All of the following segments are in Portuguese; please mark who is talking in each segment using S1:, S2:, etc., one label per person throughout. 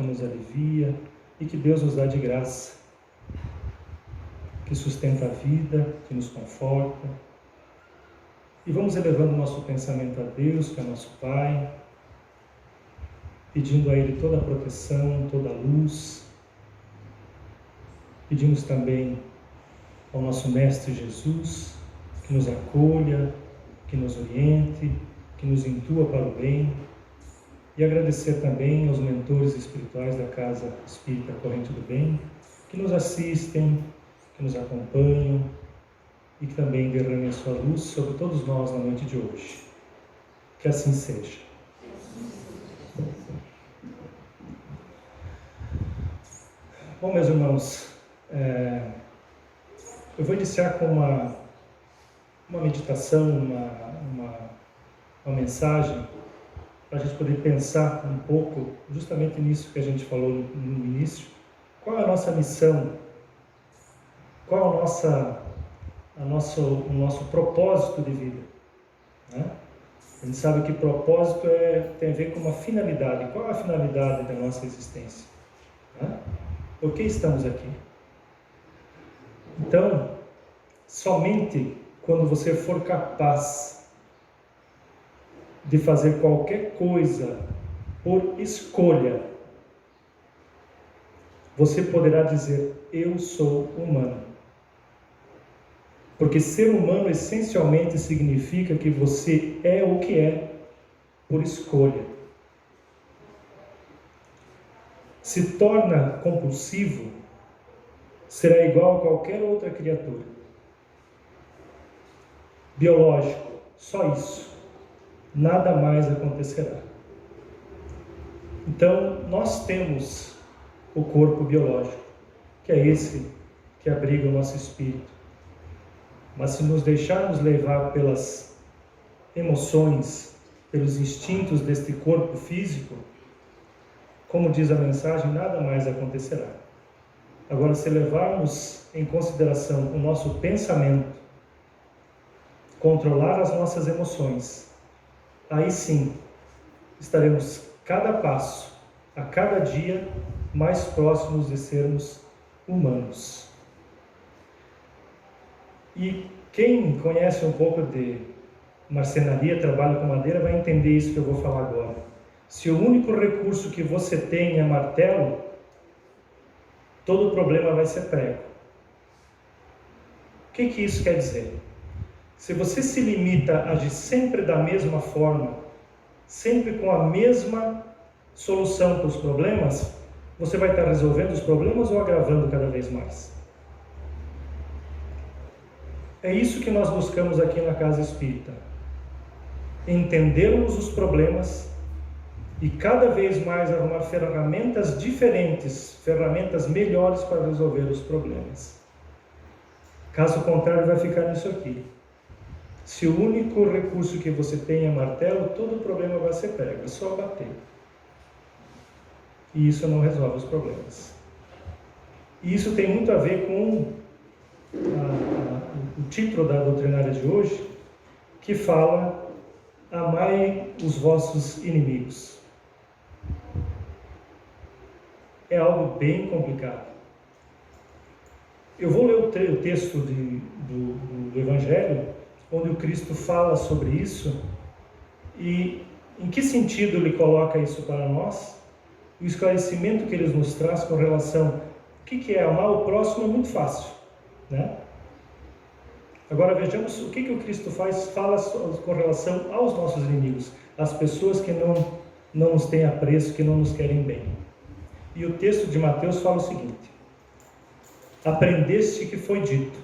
S1: nos alivia e que Deus nos dá de graça, que sustenta a vida, que nos conforta. E vamos elevando nosso pensamento a Deus, que é nosso Pai, pedindo a Ele toda a proteção, toda a luz. Pedimos também ao nosso Mestre Jesus, que nos acolha, que nos oriente, que nos intua para o bem. E agradecer também aos mentores espirituais da Casa Espírita Corrente do Bem, que nos assistem, que nos acompanham e que também derramem a sua luz sobre todos nós na noite de hoje. Que assim seja. Bom, meus irmãos, eu vou iniciar com uma meditação, uma mensagem, para a gente poder pensar um pouco justamente nisso que a gente falou no início. Qual é a nossa missão? Qual é o nosso propósito de vida? Né? A gente sabe que propósito tem a ver com uma finalidade. Qual é a finalidade da nossa existência? Né? Por que estamos aqui? Então, somente quando você for capaz de fazer qualquer coisa por escolha, você poderá dizer: eu sou humano. Porque ser humano essencialmente significa que você é o que é por escolha. Se torna compulsivo, será igual a qualquer outra criatura. Biológico, só isso. Nada mais acontecerá. Então, nós temos o corpo biológico, que é esse que abriga o nosso espírito. Mas se nos deixarmos levar pelas emoções, pelos instintos deste corpo físico, como diz a mensagem, nada mais acontecerá. Agora, se levarmos em consideração o nosso pensamento, controlar as nossas emoções, aí sim, estaremos cada passo, a cada dia, mais próximos de sermos humanos. E quem conhece um pouco de marcenaria, trabalho com madeira, vai entender isso que eu vou falar agora. Se o único recurso que você tem é martelo, todo problema vai ser prego. O que isso quer dizer? Se você se limita a agir sempre da mesma forma, sempre com a mesma solução para os problemas, você vai estar resolvendo os problemas ou agravando cada vez mais? É isso que nós buscamos aqui na Casa Espírita. Entendermos os problemas e cada vez mais arrumar ferramentas diferentes, ferramentas melhores para resolver os problemas. Caso contrário, vai ficar nisso aqui. Se o único recurso que você tem é martelo, todo problema vai ser prego, é só bater. E isso não resolve os problemas. E isso tem muito a ver com o título da doutrinária de hoje, que fala: amai os vossos inimigos. É algo bem complicado. Eu vou ler o texto do Evangelho, onde o Cristo fala sobre isso e em que sentido ele coloca isso para nós. O esclarecimento que ele nos traz com relação ao que é amar o próximo é muito fácil, né? Agora vejamos o que o Cristo fala com relação aos nossos inimigos, as pessoas que não nos têm apreço, que não nos querem bem. E o texto de Mateus fala o seguinte: aprendeste que foi dito: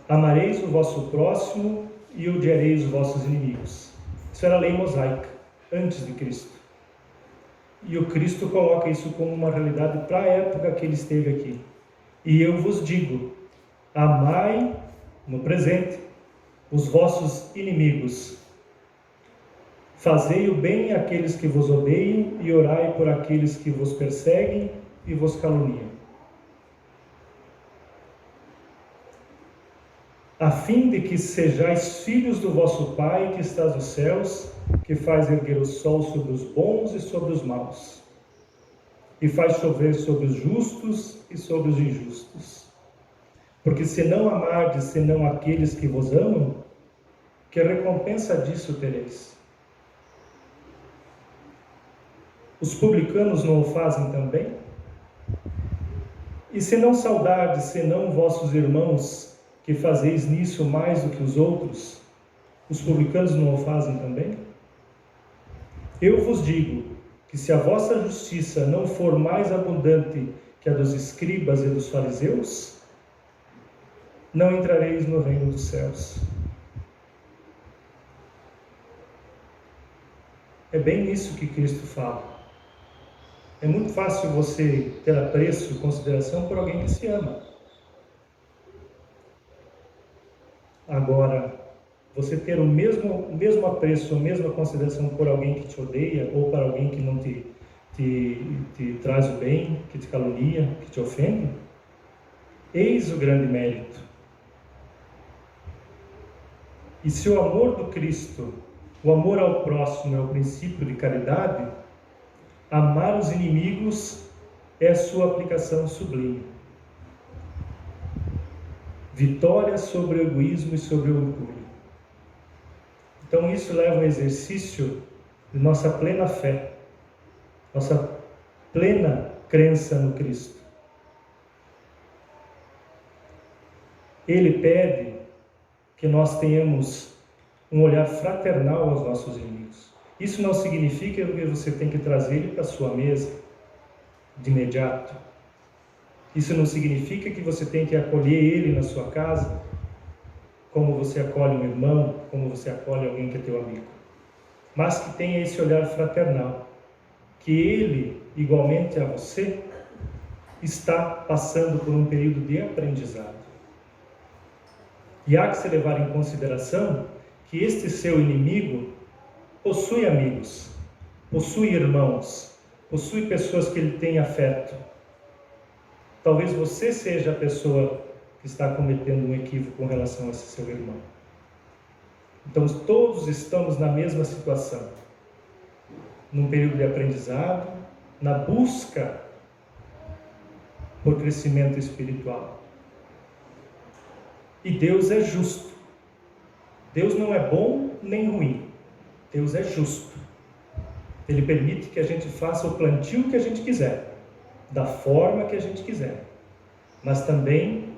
S1: amareis o vosso próximo e odiareis os vossos inimigos. Isso era a lei mosaica, antes de Cristo. E o Cristo coloca isso como uma realidade para a época que ele esteve aqui. E eu vos digo: amai, no presente, os vossos inimigos. Fazei o bem àqueles que vos odeiam e orai por aqueles que vos perseguem e vos caluniam, a fim de que sejais filhos do vosso Pai que estás nos céus, que faz erguer o sol sobre os bons e sobre os maus. e faz chover sobre os justos e sobre os injustos. Porque se não amardes senão aqueles que vos amam, que recompensa disso tereis? Os publicanos não o fazem também? E se não saudardes senão vossos irmãos, que fazeis nisso mais do que os outros, os publicanos não o fazem também? Eu vos digo que se a vossa justiça não for mais abundante que a dos escribas e dos fariseus, não entrareis no reino dos céus. É bem nisso que Cristo fala. É muito fácil você ter apreço e consideração por alguém que se ama. Agora, você ter o mesmo apreço, a mesma consideração por alguém que te odeia, ou para alguém que não te traz o bem, que te calunia, que te ofende, eis o grande mérito. E se o amor do Cristo, o amor ao próximo é o princípio de caridade, amar os inimigos é a sua aplicação sublime. Vitória sobre o egoísmo e sobre o orgulho. Então isso leva ao exercício de nossa plena fé, nossa plena crença no Cristo. Ele pede que nós tenhamos um olhar fraternal aos nossos inimigos. Isso não significa que você tem que trazer ele para a sua mesa de imediato. Isso não significa que você tem que acolher ele na sua casa, como você acolhe um irmão, como você acolhe alguém que é teu amigo. Mas que tenha esse olhar fraternal, que ele, igualmente a você, está passando por um período de aprendizado. E há que se levar em consideração que este seu inimigo possui amigos, possui irmãos, possui pessoas que ele tem afeto. Talvez você seja a pessoa que está cometendo um equívoco com relação a esse seu irmão. Então todos estamos na mesma situação, num período de aprendizado, na busca por crescimento espiritual. E Deus é justo. Deus não é bom nem ruim. Deus é justo. Ele permite que a gente faça o plantio que a gente quiser, da forma que a gente quiser. Mas também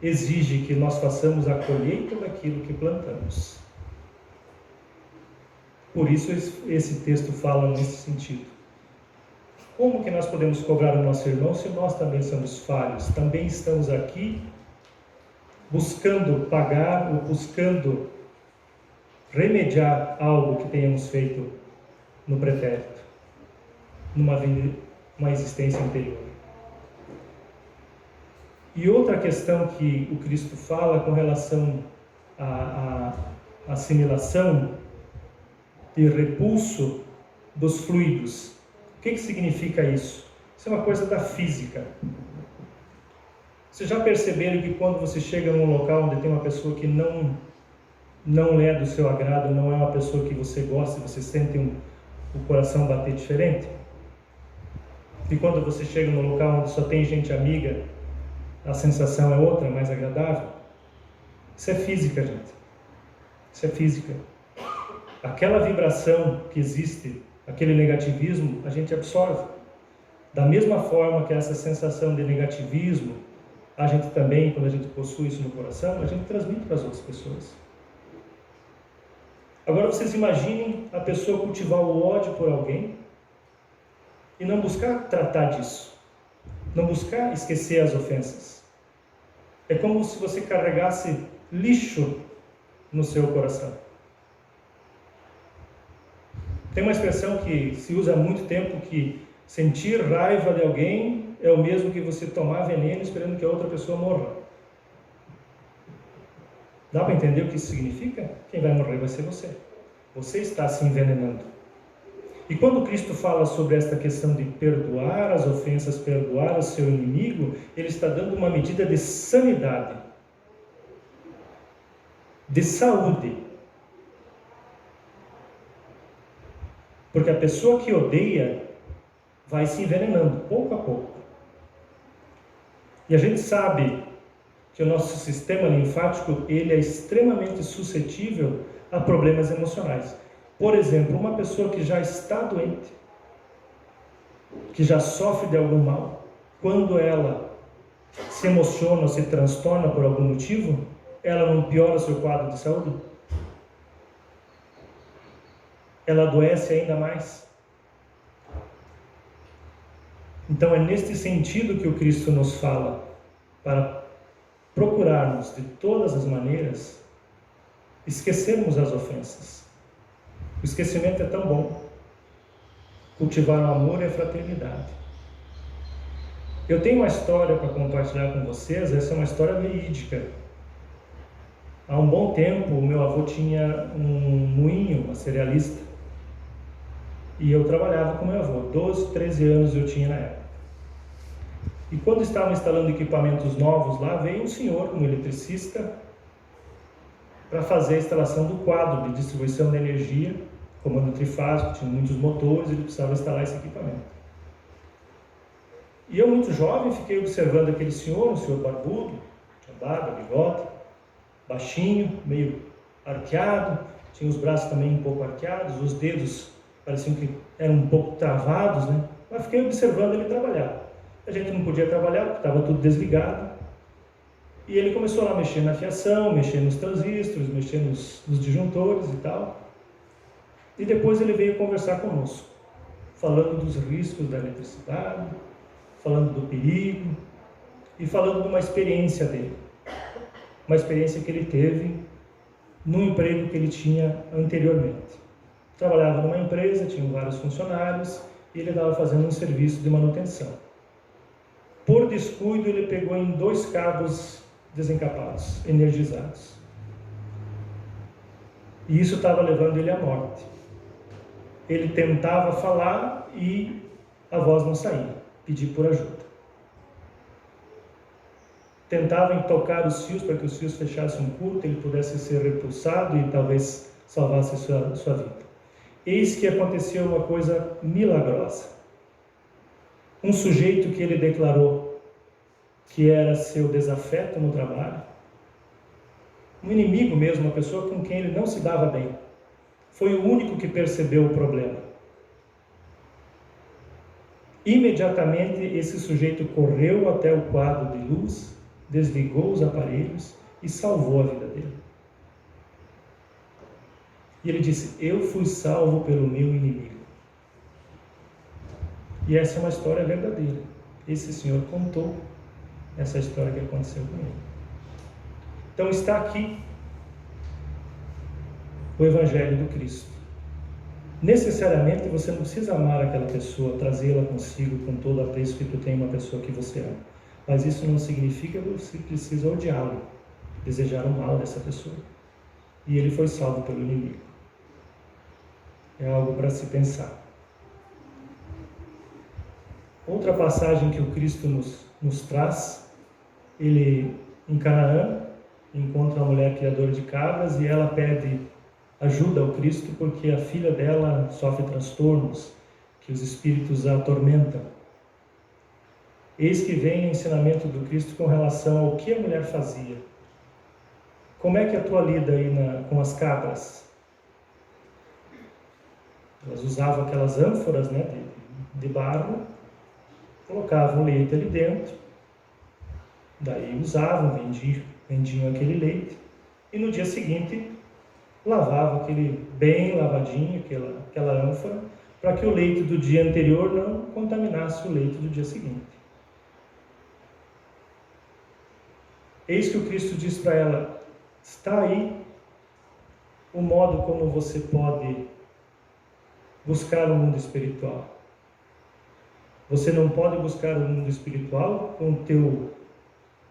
S1: exige que nós façamos a colheita daquilo que plantamos. Por isso esse texto fala nesse sentido. Como que nós podemos cobrar o nosso irmão se nós também somos falhos? Também estamos aqui buscando pagar ou buscando remediar algo que tenhamos feito no pretérito, uma existência anterior. E outra questão que o Cristo fala com relação à assimilação e repulso dos fluidos. O que significa isso? Isso é uma coisa da física. Vocês já perceberam que quando você chega num local onde tem uma pessoa que não é do seu agrado, não é uma pessoa que você gosta, você sente o coração bater diferente? E quando você chega num local onde só tem gente amiga, a sensação é outra, mais agradável? Isso é física, gente. Isso é física. Aquela vibração que existe, aquele negativismo, a gente absorve. Da mesma forma que essa sensação de negativismo, a gente também, quando a gente possui isso no coração, a gente transmite para as outras pessoas. Agora vocês imaginem a pessoa cultivar o ódio por alguém e não buscar tratar disso, não buscar esquecer as ofensas. É como se você carregasse lixo no seu coração. Tem uma expressão que se usa há muito tempo, que sentir raiva de alguém é o mesmo que você tomar veneno esperando que a outra pessoa morra. Dá para entender o que isso significa? Quem vai morrer vai ser você. Você está se envenenando. E quando Cristo fala sobre esta questão de perdoar as ofensas, perdoar o seu inimigo, ele está dando uma medida de sanidade, de saúde. Porque a pessoa que odeia, vai se envenenando, pouco a pouco. E a gente sabe que o nosso sistema linfático, ele é extremamente suscetível a problemas emocionais. Por exemplo, uma pessoa que já está doente, que já sofre de algum mal, quando ela se emociona ou se transtorna por algum motivo, ela não piora o seu quadro de saúde? Ela adoece ainda mais? Então é neste sentido que o Cristo nos fala, para procurarmos de todas as maneiras esquecermos as ofensas. O esquecimento é tão bom. Cultivar o amor e a fraternidade. Eu tenho uma história para compartilhar com vocês, essa é uma história verídica. Há um bom tempo, o meu avô tinha um moinho, uma cerealista, e eu trabalhava com meu avô. 12, 13 anos eu tinha na época. E quando estavam instalando equipamentos novos lá, veio um senhor, um eletricista, para fazer a instalação do quadro de distribuição de energia, comando trifásico, tinha muitos motores, ele precisava instalar esse equipamento. E eu, muito jovem, fiquei observando aquele senhor, um senhor barbudo, tinha barba, bigode, baixinho, meio arqueado, tinha os braços também um pouco arqueados, os dedos pareciam que eram um pouco travados, né? Mas fiquei observando ele trabalhar. A gente não podia trabalhar porque estava tudo desligado. E ele começou lá a mexer na fiação, mexer nos transistores, mexer nos disjuntores e tal. E depois ele veio conversar conosco, falando dos riscos da eletricidade, falando do perigo e falando de uma experiência dele. Uma experiência que ele teve no emprego que ele tinha anteriormente. Trabalhava numa empresa, tinha vários funcionários e ele estava fazendo um serviço de manutenção. Por descuido, ele pegou em 2 cabos desencapados, energizados. E isso estava levando ele à morte. Ele tentava falar e a voz não saía, pedir por ajuda. Tentava tocar os fios para que os fios fechassem um curto, ele pudesse ser repulsado e talvez salvasse sua vida. Eis que aconteceu uma coisa milagrosa. Um sujeito que ele declarou que era seu desafeto no trabalho, um inimigo mesmo, uma pessoa com quem ele não se dava bem, foi o único que percebeu o problema. Imediatamente esse sujeito correu até o quadro de luz, desligou os aparelhos e salvou a vida dele. E ele disse: eu fui salvo pelo meu inimigo. E essa é uma história verdadeira. Esse senhor contou essa história que aconteceu com ele. Então está aqui o Evangelho do Cristo. Necessariamente você não precisa amar aquela pessoa, trazê-la consigo com todo o apreço que tu tem uma pessoa que você ama. Mas isso não significa que você precisa odiá-lo, desejar o mal dessa pessoa. E ele foi salvo pelo inimigo. É algo para se pensar. Outra passagem que o Cristo nos traz, ele em Canaã encontra uma mulher criadora de cabras e ela pede ajuda ao Cristo porque a filha dela sofre transtornos, que os espíritos a atormentam. Eis que vem o ensinamento do Cristo com relação ao que a mulher fazia. Como é que a tua lida aí com as cabras? Elas usavam aquelas ânforas, né, de barro, colocavam o leite ali dentro, daí usavam, vendiam aquele leite, e no dia seguinte lavavam aquele bem lavadinho, aquela ânfora, para que o leite do dia anterior não contaminasse o leite do dia seguinte. Eis que o Cristo diz para ela: está aí o modo como você pode buscar o mundo espiritual. Você não pode buscar o mundo espiritual com o teu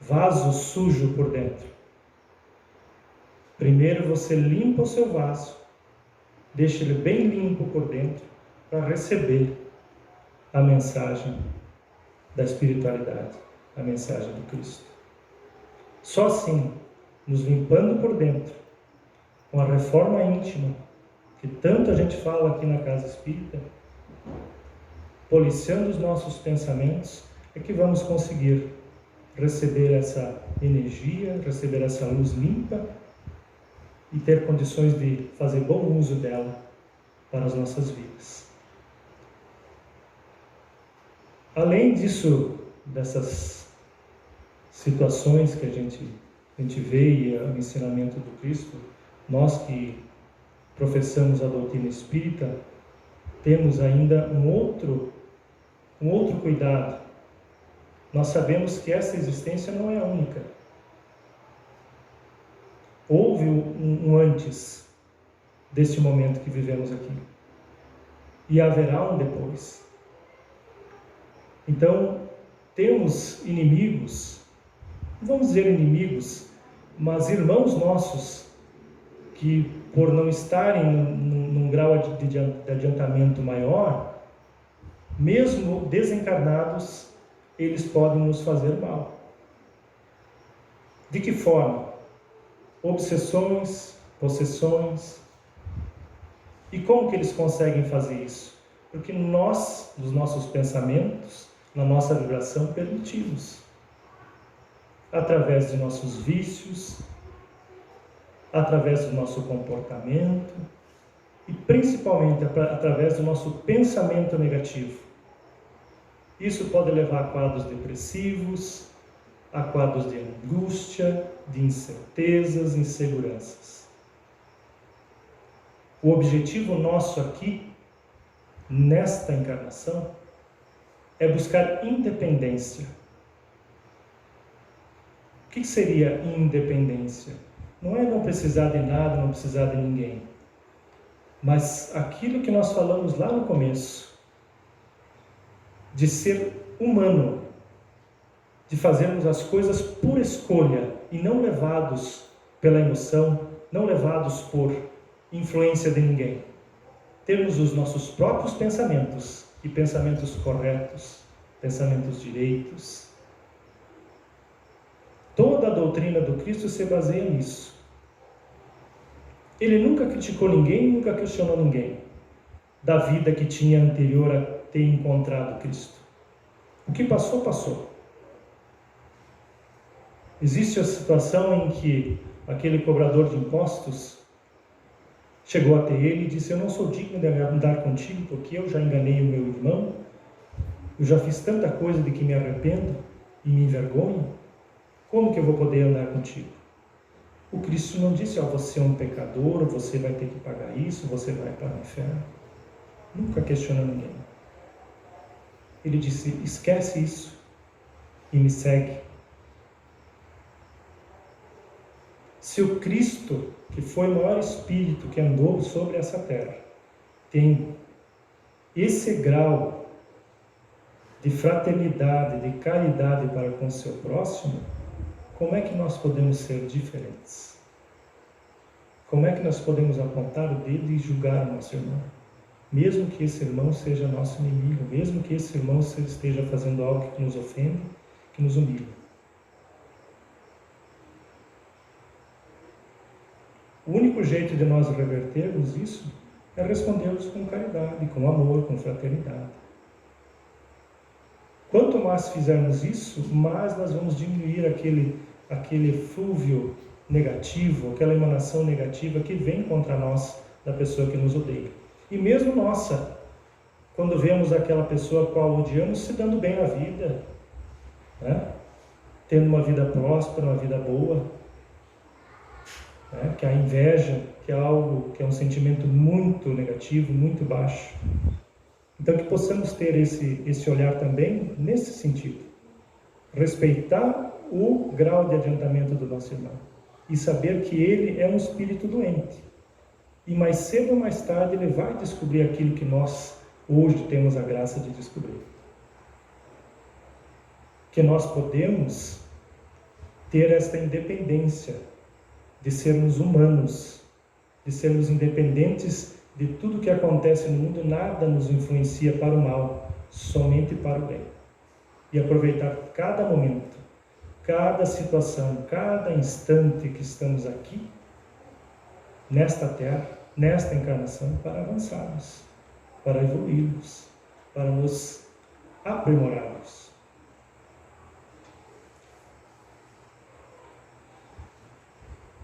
S1: vaso sujo por dentro. Primeiro você limpa o seu vaso, deixa ele bem limpo por dentro, para receber a mensagem da espiritualidade, a mensagem do Cristo. Só assim, nos limpando por dentro, com a reforma íntima, que tanto a gente fala aqui na Casa Espírita, policiando os nossos pensamentos, é que vamos conseguir receber essa energia, receber essa luz limpa e ter condições de fazer bom uso dela para as nossas vidas. Além disso, dessas situações que a gente vê e o ensinamento do Cristo, nós que professamos a doutrina espírita, temos ainda um outro cuidado. Nós sabemos que essa existência não é a única. Houve um antes deste momento que vivemos aqui. E haverá um depois. Então, temos inimigos, não vamos dizer inimigos, mas irmãos nossos, que por não estarem num grau de adiantamento maior, mesmo desencarnados, eles podem nos fazer mal. De que forma? Obsessões, possessões. E como que eles conseguem fazer isso? Porque nós, nos nossos pensamentos, na nossa vibração, permitimos. Através de nossos vícios, através do nosso comportamento e principalmente através do nosso pensamento negativo. Isso pode levar a quadros depressivos, a quadros de angústia, de incertezas, inseguranças. O objetivo nosso aqui, nesta encarnação, é buscar independência. O que seria independência? Não é não precisar de nada, não precisar de ninguém. Mas aquilo que nós falamos lá no começo, de ser humano, de fazermos as coisas por escolha e não levados pela emoção, não levados por influência de ninguém. Termos os nossos próprios pensamentos, e pensamentos corretos, pensamentos direitos. Toda a doutrina do Cristo se baseia nisso. Ele nunca criticou ninguém, nunca questionou ninguém da vida que tinha anterior a ter encontrado Cristo. O que passou, passou. Existe a situação em que aquele cobrador de impostos chegou até ele e disse: eu não sou digno de andar contigo, porque eu já enganei o meu irmão, eu já fiz tanta coisa de que me arrependo e me envergonho, como que eu vou poder andar contigo? O Cristo não disse: você é um pecador, você vai ter que pagar isso, você vai para o inferno. Nunca questionou ninguém. Ele disse: esquece isso e me segue. Se o Cristo, que foi o maior espírito que andou sobre essa terra, tem esse grau de fraternidade, de caridade para com o seu próximo, como é que nós podemos ser diferentes? Como é que nós podemos apontar o dedo e julgar o nosso irmão? Mesmo que esse irmão seja nosso inimigo, mesmo que esse irmão esteja fazendo algo que nos ofende, que nos humilha. O único jeito de nós revertermos isso é respondermos com caridade, com amor, com fraternidade. Quanto mais fizermos isso, mais nós vamos diminuir aquele eflúvio negativo, aquela emanação negativa que vem contra nós da pessoa que nos odeia. E mesmo nossa, quando vemos aquela pessoa a qual odiamos se dando bem na vida, né? Tendo uma vida próspera, uma vida boa, que a inveja, que é algo, que é um sentimento muito negativo, muito baixo. Então que possamos ter esse olhar também nesse sentido. Respeitar o grau de adiantamento do nosso irmão e saber que ele é um espírito doente. E mais cedo ou mais tarde ele vai descobrir aquilo que nós hoje temos a graça de descobrir. Que nós podemos ter esta independência de sermos humanos, de sermos independentes de tudo que acontece no mundo, nada nos influencia para o mal, somente para o bem. E aproveitar cada momento, cada situação, cada instante que estamos aqui, nesta terra, nesta encarnação, para avançarmos, para evoluirmos, para nos aprimorados.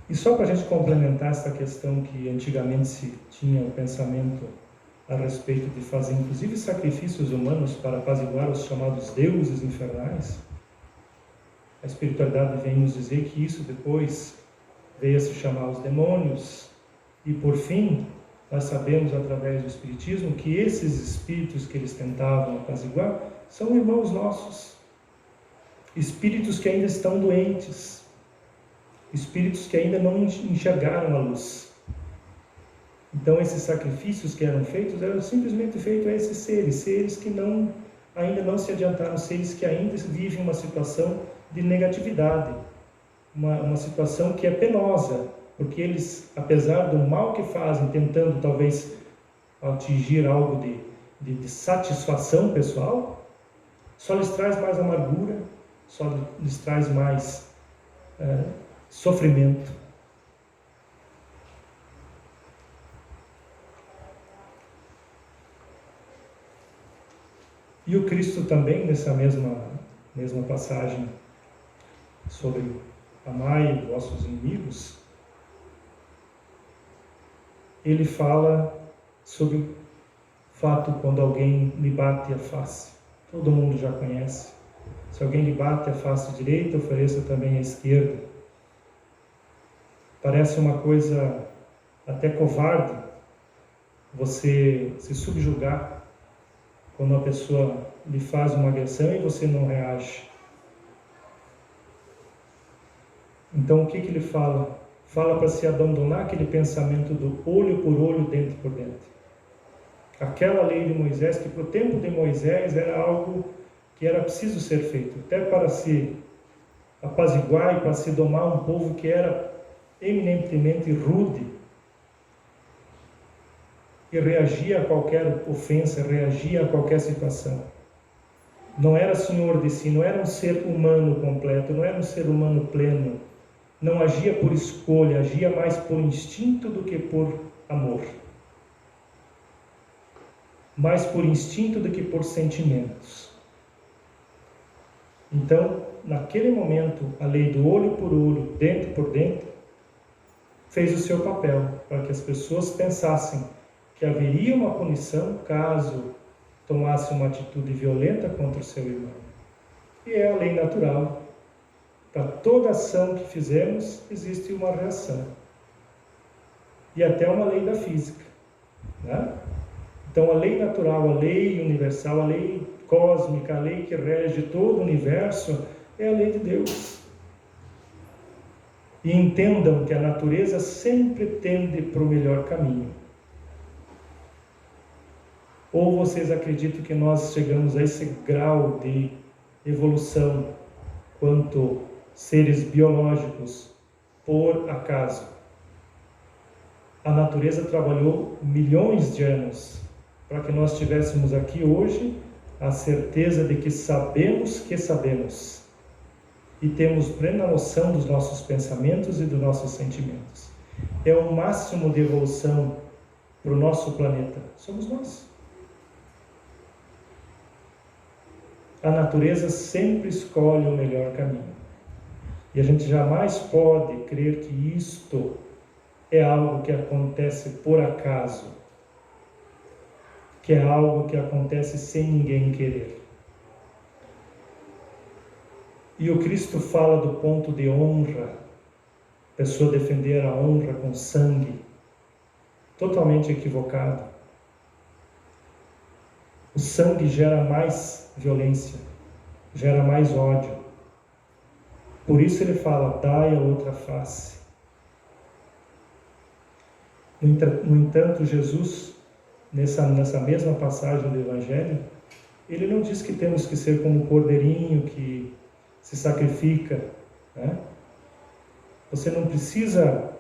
S1: E só para a gente complementar essa questão que antigamente se tinha o pensamento a respeito de fazer inclusive sacrifícios humanos para apaziguar os chamados deuses infernais, a espiritualidade vem nos dizer que isso depois veio a se chamar os demônios, e por fim, nós sabemos através do Espiritismo que esses espíritos que eles tentavam apaziguar são irmãos nossos, espíritos que ainda estão doentes, espíritos que ainda não enxergaram a luz. Então esses sacrifícios que eram feitos eram simplesmente feitos a esses seres que ainda não se adiantaram, seres que ainda vivem uma situação de negatividade, uma situação que é penosa, porque eles, apesar do mal que fazem, tentando talvez atingir algo de satisfação pessoal, só lhes traz mais amargura, só lhes traz mais sofrimento. E o Cristo também, nessa mesma passagem sobre amai vossos inimigos, ele fala sobre o fato quando alguém lhe bate a face. Todo mundo já conhece. Se alguém lhe bate a face direita, ofereça também a esquerda. Parece uma coisa até covarde você se subjugar quando a pessoa lhe faz uma agressão e você não reage. Então o que ele fala? Fala para se abandonar aquele pensamento do olho por olho, dente por dente. Aquela lei de Moisés, que para o tempo de Moisés era algo que era preciso ser feito, até para se apaziguar e para se domar um povo que era eminentemente rude e reagia a qualquer ofensa, reagia a qualquer situação. Não era senhor de si, não era um ser humano completo, não era um ser humano pleno. Não agia por escolha, agia mais por instinto do que por amor. Mais por instinto do que por sentimentos. Então, naquele momento, a lei do olho por olho, dente por dente, fez o seu papel para que as pessoas pensassem que haveria uma punição caso tomasse uma atitude violenta contra o seu irmão. E é a lei natural. Para toda ação que fizemos, existe uma reação. E até uma lei da física. Né? Então, a lei natural, a lei universal, a lei cósmica, a lei que rege todo o universo, é a lei de Deus. E entendam que a natureza sempre tende para o melhor caminho. Ou vocês acreditam que nós chegamos a esse grau de evolução quanto seres biológicos por acaso? A natureza trabalhou milhões de anos para que nós estivéssemos aqui hoje a certeza de que sabemos e temos plena noção dos nossos pensamentos e dos nossos sentimentos. É o máximo de evolução para o nosso planeta. Somos nós. A natureza sempre escolhe o melhor caminho. E a gente jamais pode crer que isto é algo que acontece por acaso, que é algo que acontece sem ninguém querer. E o Cristo fala do ponto de honra, a pessoa defender a honra com sangue, totalmente equivocado. O sangue gera mais violência, gera mais ódio. Por isso ele fala, dai a outra face. No entanto, Jesus, nessa mesma passagem do Evangelho, ele não diz que temos que ser como o cordeirinho que se sacrifica. Né? Você não precisa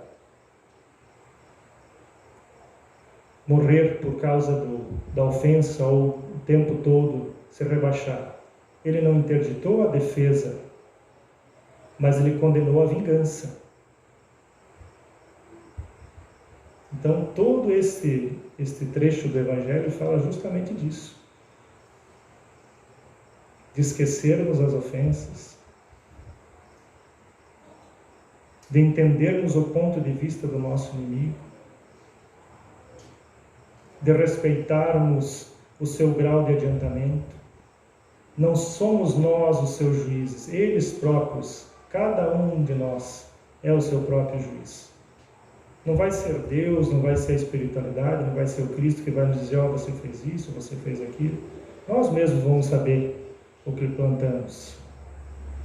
S1: morrer por causa da ofensa ou o tempo todo se rebaixar. Ele não interditou a defesa, mas ele condenou a vingança. Então, todo este trecho do Evangelho fala justamente disso. de esquecermos as ofensas, de entendermos o ponto de vista do nosso inimigo, de respeitarmos o seu grau de adiantamento. Não somos nós os seus juízes, eles próprios, cada um de nós é o seu próprio juiz. Não vai ser Deus, não vai ser a espiritualidade, não vai ser o Cristo que vai nos dizer, você fez isso, você fez aquilo. Nós mesmos vamos saber o que plantamos.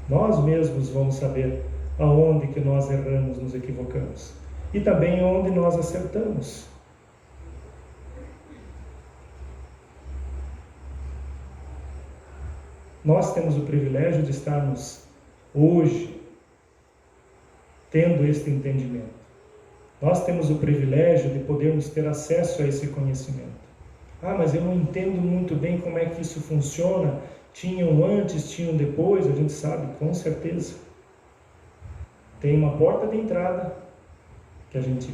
S1: Nós mesmos vamos saber aonde que nós erramos, nos equivocamos. E também onde nós acertamos. Nós temos o privilégio de estarmos hoje tendo este entendimento. Nós temos o privilégio de podermos ter acesso a esse conhecimento. Mas eu não entendo muito bem como é que isso funciona. Tinham antes, tinham depois, a gente sabe, com certeza. Tem uma porta de entrada que a gente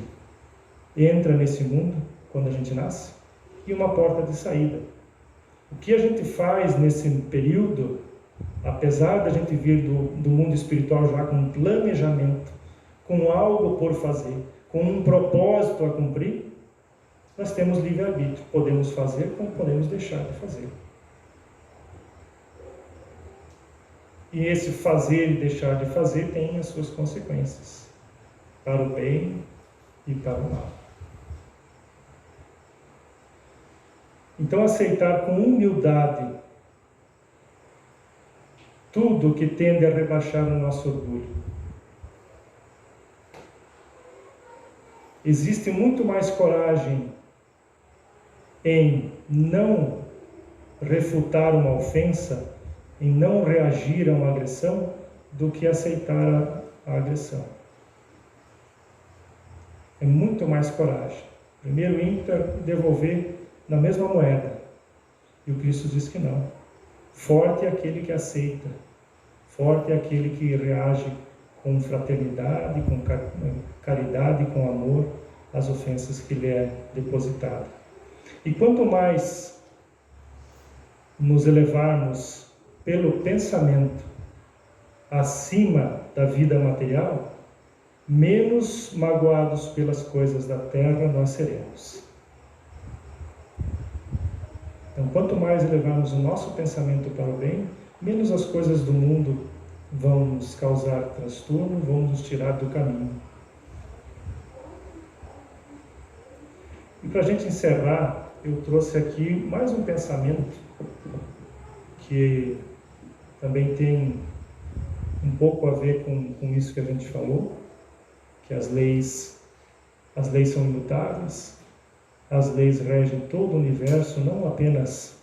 S1: entra nesse mundo quando a gente nasce e uma porta de saída. O que a gente faz nesse período, apesar da gente vir do mundo espiritual já com um planejamento, com algo por fazer, com um propósito a cumprir, nós temos livre-arbítrio. Podemos fazer como podemos deixar de fazer. E esse fazer e deixar de fazer tem as suas consequências, para o bem e para o mal. Então, aceitar com humildade tudo que tende a rebaixar o nosso orgulho. Existe muito mais coragem em não refutar uma ofensa, em não reagir a uma agressão, do que aceitar a agressão. É muito mais coragem. Primeiro ímpeto é devolver na mesma moeda. E o Cristo diz que não. Forte é aquele que aceita. Forte é aquele que reage com fraternidade, com caridade, com amor, às ofensas que lhe é depositada. E quanto mais nos elevarmos pelo pensamento acima da vida material, menos magoados pelas coisas da terra nós seremos. Então, quanto mais elevarmos o nosso pensamento para o bem, menos as coisas do mundo vão nos causar transtorno, vão nos tirar do caminho. E para a gente encerrar, eu trouxe aqui mais um pensamento que também tem um pouco a ver com isso que a gente falou, que as leis são imutáveis, as leis regem todo o universo, não apenas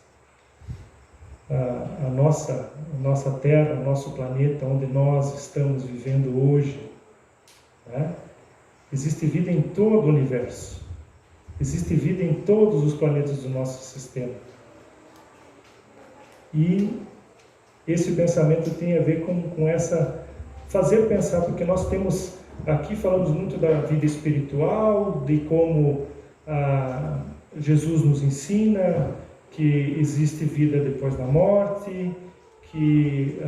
S1: a nossa Terra, o nosso planeta, onde nós estamos vivendo hoje, né? Existe vida em todo o universo, existe vida em todos os planetas do nosso sistema. E esse pensamento tem a ver com essa, fazer pensar, porque nós temos, aqui falamos muito da vida espiritual, de como Jesus nos ensina que existe vida depois da morte, que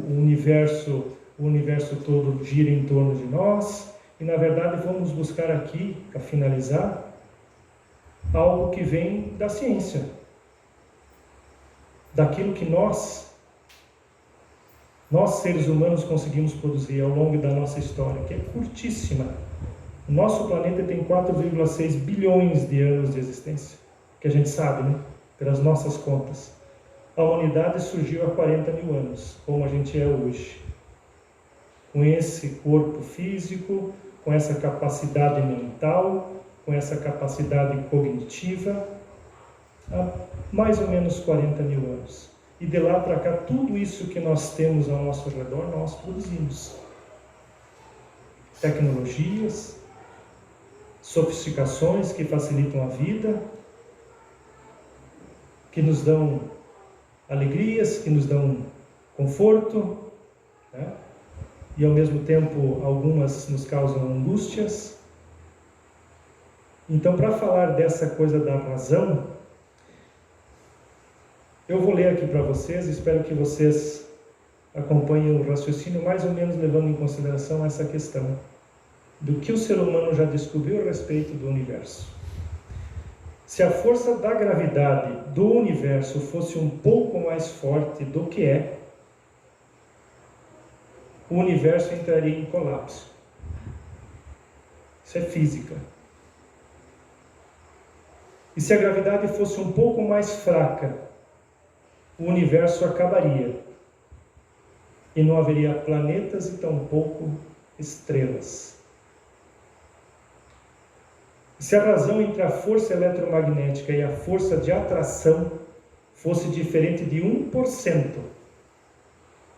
S1: o universo todo gira em torno de nós, e na verdade vamos buscar aqui, para finalizar, algo que vem da ciência, daquilo que nós seres humanos conseguimos produzir ao longo da nossa história, que é curtíssima. O nosso planeta tem 4,6 bilhões de anos de existência, que a gente sabe, né? Pelas nossas contas. A humanidade surgiu há 40 mil anos, como a gente é hoje. Com esse corpo físico, com essa capacidade mental, com essa capacidade cognitiva, há mais ou menos 40 mil anos. E de lá para cá, tudo isso que nós temos ao nosso redor, nós produzimos. Tecnologias, sofisticações que facilitam a vida, que nos dão alegrias, que nos dão conforto, né? E ao mesmo tempo algumas nos causam angústias. Então, para falar dessa coisa da razão, Eu vou ler aqui para vocês, espero que vocês acompanhem o raciocínio, mais ou menos levando em consideração essa questão do que o ser humano já descobriu a respeito do universo. Se a força da gravidade do universo fosse um pouco mais forte do que é, o universo entraria em colapso. Isso é física. E se a gravidade fosse um pouco mais fraca, o universo acabaria. E não haveria planetas e tampouco estrelas. Se a razão entre a força eletromagnética e a força de atração fosse diferente de 1%,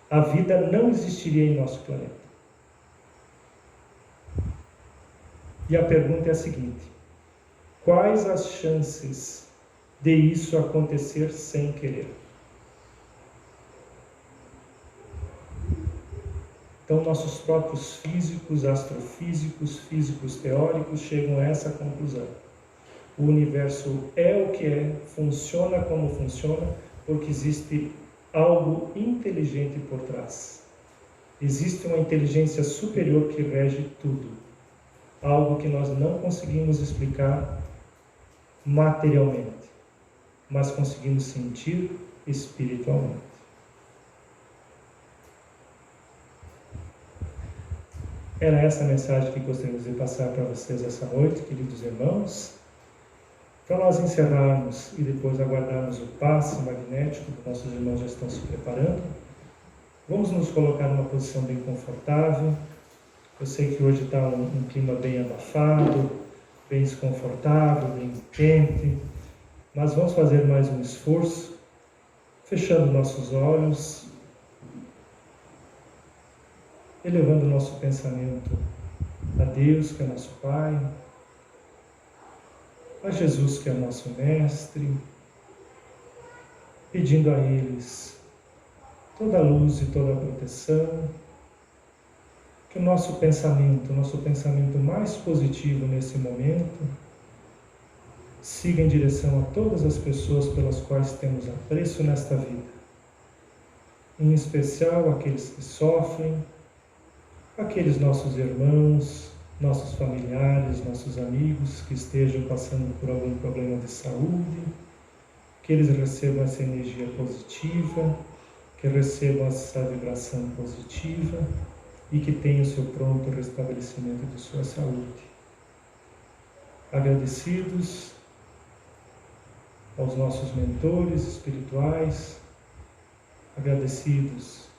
S1: a vida não existiria em nosso planeta. E a pergunta é a seguinte: quais as chances de isso acontecer sem querer? Então, nossos próprios físicos, astrofísicos, físicos teóricos chegam a essa conclusão. O universo é o que é, funciona como funciona, porque existe algo inteligente por trás. Existe uma inteligência superior que rege tudo. Algo que nós não conseguimos explicar materialmente, mas conseguimos sentir espiritualmente. Era essa a mensagem que gostaríamos de passar para vocês essa noite, queridos irmãos. Para nós encerrarmos e depois aguardarmos o passe magnético, que nossos irmãos já estão se preparando, vamos nos colocar numa posição bem confortável. Eu sei que hoje está um clima bem abafado, bem desconfortável, bem quente, mas vamos fazer mais um esforço, fechando nossos olhos, elevando nosso pensamento a Deus, que é nosso Pai, a Jesus, que é nosso Mestre, pedindo a eles toda a luz e toda a proteção, que o nosso pensamento mais positivo nesse momento, siga em direção a todas as pessoas pelas quais temos apreço nesta vida, em especial aqueles que sofrem, aqueles nossos irmãos, nossos familiares, nossos amigos que estejam passando por algum problema de saúde, que eles recebam essa energia positiva, que recebam essa vibração positiva e que tenham o seu pronto restabelecimento de sua saúde. Agradecidos aos nossos mentores espirituais, agradecidos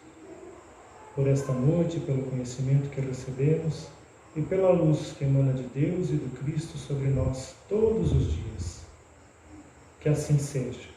S1: por esta noite, pelo conhecimento que recebemos e pela luz que emana de Deus e do Cristo sobre nós todos os dias. Que assim seja.